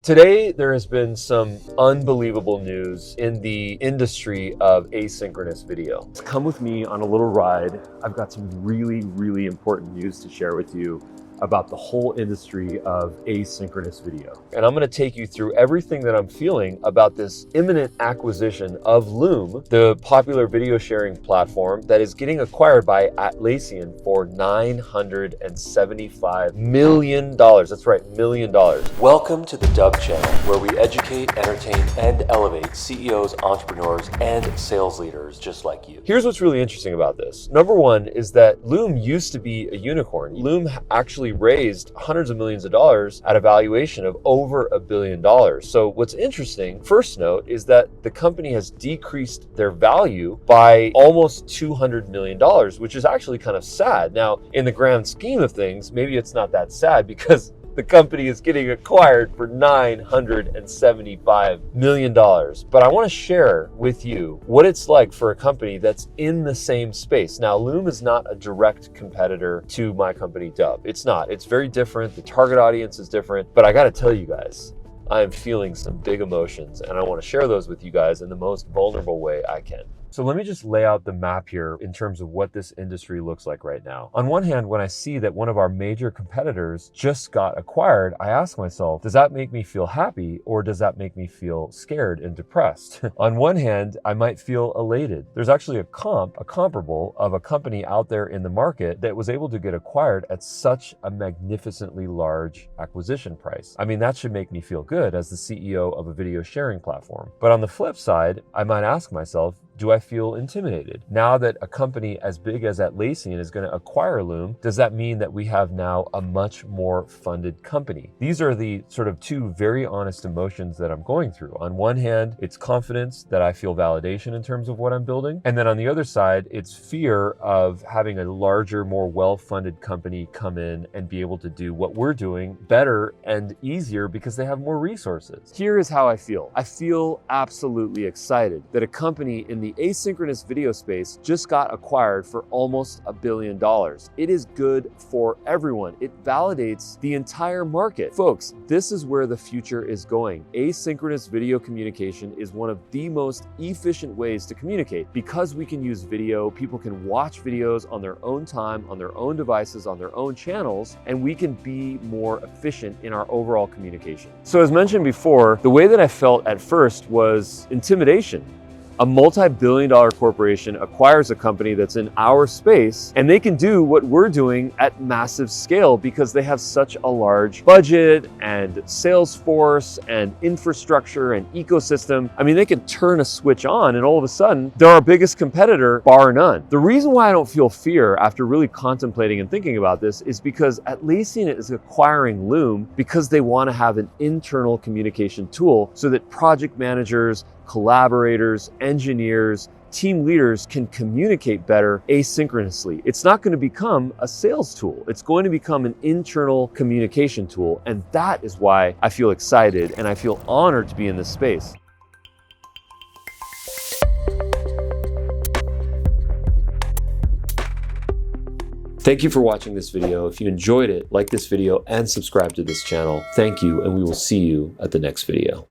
Today, there has been some unbelievable news in the industry of asynchronous video. Come with me on a little ride. I've got some really important news to share with you about the whole industry of asynchronous video. And I'm going to take you through everything that I'm feeling about this imminent acquisition of Loom, the popular video sharing platform that is getting acquired by Atlassian for $975 million. That's right, $1 million. Welcome to the Dubb channel, where we educate, entertain, and elevate CEOs, entrepreneurs, and sales leaders just like you. Here's what's really interesting about this. Number one is that Loom used to be a unicorn. Loom actually raised hundreds of millions of dollars at a valuation of over $1 billion. So what's interesting, first note, is that the company has decreased their value by almost $200 million, which is actually kind of sad. Now, in the grand scheme of things, maybe it's not that sad because the company is getting acquired for $975 million. But I want to share with you what it's like for a company that's in the same space. Now, Loom is not a direct competitor to my company, Dubb. It's not. It's very different. The target audience is different. But I got to tell you guys, I am feeling some big emotions, and I want to share those with you guys in the most vulnerable way I can. So let me just lay out the map here in terms of what this industry looks like right now. On one hand, when I see that one of our major competitors just got acquired, I ask myself, does that make me feel happy or does that make me feel scared and depressed? On one hand, I might feel elated. There's actually a comparable of a company out there in the market that was able to get acquired at such a magnificently large acquisition price. I mean, that should make me feel good as the CEO of a video sharing platform. But on the flip side, I might ask myself, do I feel intimidated? Now that a company as big as Atlassian is going to acquire Loom, does that mean that we have now a much more funded company? These are the sort of two very honest emotions that I'm going through. On one hand, it's confidence that I feel validation in terms of what I'm building. And then on the other side, it's fear of having a larger, more well-funded company come in and be able to do what we're doing better and easier because they have more resources. Here is how I feel. I feel absolutely excited that a company in the asynchronous video space just got acquired for almost $1 billion. It is good for everyone. It validates the entire market. Folks, this is where the future is going. Asynchronous video communication is one of the most efficient ways to communicate. Because we can use video, people can watch videos on their own time, on their own devices, on their own channels, and we can be more efficient in our overall communication. So as mentioned before, the way that I felt at first was intimidation. A multi-billion-dollar corporation acquires a company that's in our space, and they can do what we're doing at massive scale because they have such a large budget and sales force and infrastructure and ecosystem. I mean, they can turn a switch on and all of a sudden, they're our biggest competitor, bar none. The reason why I don't feel fear after really contemplating and thinking about this is because Atlassian is acquiring Loom because they want to have an internal communication tool so that project managers, collaborators, engineers, team leaders can communicate better asynchronously. It's not going to become a sales tool. It's going to become an internal communication tool. And that is why I feel excited and I feel honored to be in this space. Thank you for watching this video. If you enjoyed it, like this video and subscribe to this channel. Thank you, and we will see you at the next video.